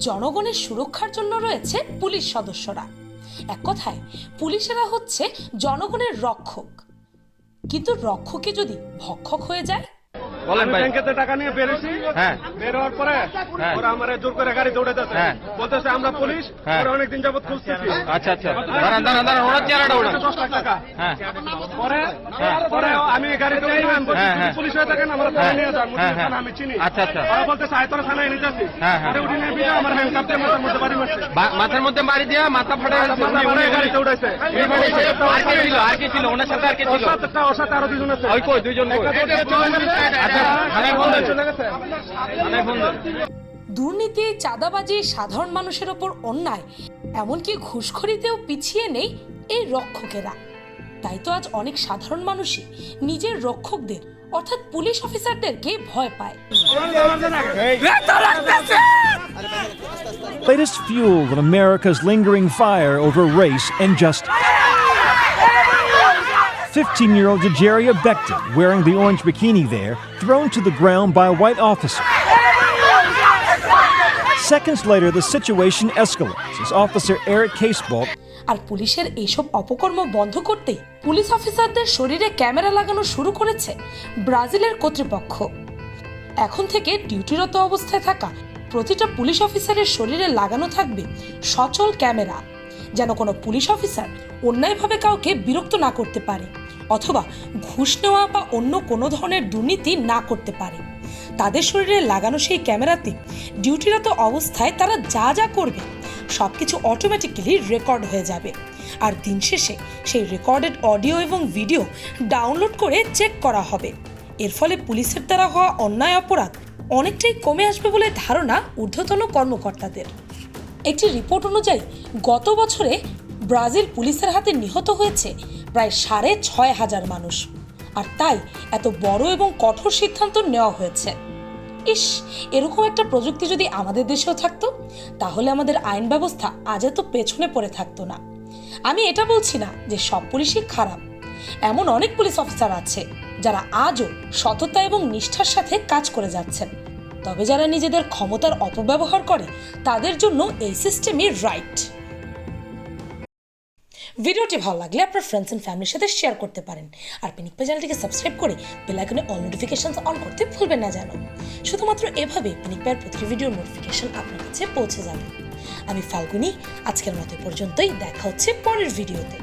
জনগণের সুরক্ষার জন্য রয়েছে পুলিশ সদস্যরা। এক কথায় পুলিশেরা হচ্ছে জনগণের রক্ষক। কিন্তু রক্ষকে যদি ভক্ষক হয়ে যায়? বলেন ভাই, ব্যাংকেতে টাকা নিয়ে বেরিয়েছি, বের হওয়ার পরে ওরা আমারে জোর করে গাড়ি দৌড়ে যাচ্ছে, বলতেছে আমরা পুলিশ, ওরা অনেকদিন যাবত খুঁজতেছি। আচ্ছা আচ্ছা, দাঁড়ান দাঁড়ান দাঁড়ান, ওরা চেহারাটা ওরা 10 লাখ টাকা। পরে আমি গাড়িতে উঠলাম, পুলিশ হয়ে থাকেন আমার থানায় নিয়ে যান, থানা আমি চিনি। আচ্ছা আচ্ছা, ওরা বলতেছে আয় তোরা থানায় নিয়ে যাচ্ছি। পরে উঠে নিয়ে বিয়ে আমার হ্যান্ডকাপ দিয়ে মাথার মধ্যে বাড়ি মারছে, মাথার মধ্যে বাড়ি দিয়া মাথা ফাটে গাড়িতে উঠাইছে। আর কি ছিল ওনার সাথে? আর কি ছিল ওর সাথে আরো 2 জন আছে। ওই কই 2 জন? দুর্নীতি, চাঁদাবাজি, সাধারণ মানুষের ওপর অন্যায়, এমনকি ঘুষখোরিতেও পিছিয়ে নেই এই রক্ষকেরা। তাই তো আজ অনেক সাধারণ মানুষই নিজের রক্ষকদের অর্থাৎ পুলিশ অফিসারদেরকে ভয় পায়। Latest fuel in America's lingering fire over race and justice. 15-year-old Jajaria Becton, wearing the orange bikini there, thrown to the ground by a white officer. Seconds later, the situation escalates as Officer Eric Casebolt আর পুলিশের এইসব অপকর্ম বন্ধ করতে police অফিসারদের শরীরে camera লাগানো শুরু করেছে ব্রাজিলের কর্তৃপক্ষ। এখন থেকে ডিউটিরত অবস্থায় থাকা প্রতিটা পুলিশ অফিসারের শরীরে লাগানো থাকবে সচল ক্যামেরা, যেন কোনো পুলিশ অফিসার অন্যায়ভাবে কাউকে বিরক্ত না করতে পারে অথবা ঘুষ নেওয়া বা অন্য কোনো ধরনের দুর্নীতি না করতে পারে। তাদের শরীরে লাগানো সেই ক্যামেরাতে ডিউটিরত অবস্থায় তারা যা যা করবে সবকিছু অটোমেটিক্যালি রেকর্ড হয়ে যাবে। আর দিন শেষে সেই রেকর্ডেড অডিও এবং ভিডিও ডাউনলোড করে চেক করা হবে। এর ফলে পুলিশের দ্বারা হওয়া অন্যায় অপরাধ অনেকটাই কমে আসবে বলে ধারণা ঊর্ধ্বতন কর্মকর্তাদের। একটি রিপোর্ট অনুযায়ী গত বছরে ব্রাজিল পুলিশের হাতে নিহত হয়েছে প্রায় 6,500 মানুষ। আর তাই এত বড় এবং কঠোর সিদ্ধান্ত নেওয়া হয়েছে। ইস, এরকম একটা প্রযুক্তি যদি আমাদের দেশেও থাকতো তাহলে আমাদের আইন ব্যবস্থা আজ এত পেছনে পড়ে থাকতো না। আমি এটা বলছি না যে সব পুলিশই খারাপ, এমন অনেক পুলিশ অফিসার আছে যারা আজও সততা এবং নিষ্ঠার সাথে কাজ করে যাচ্ছেন। তবে যারা নিজেদের ক্ষমতার অপব্যবহার করে তাদের জন্য এই সিস্টেমই রাইট। ভিডিওটি ভালো লাগলে আপনার ফ্রেন্ডস এন্ড ফ্যামিলির সাথে শেয়ার করতে পারেন। আর পিনিকপি চ্যানেলটিকে সাবস্ক্রাইব করে বেল আইকনে অল নোটিফিকেশনস অন করতে ভুলবেন না যেন। শুধুমাত্র এভাবে পিনিকপির প্রতিটি ভিডিওর নোটিফিকেশন আপনার কাছে পৌঁছে যাবে। আমি ফাল্গুনি, আজকের মতো পর্যন্তই। দেখা হচ্ছে পরের ভিডিওতে।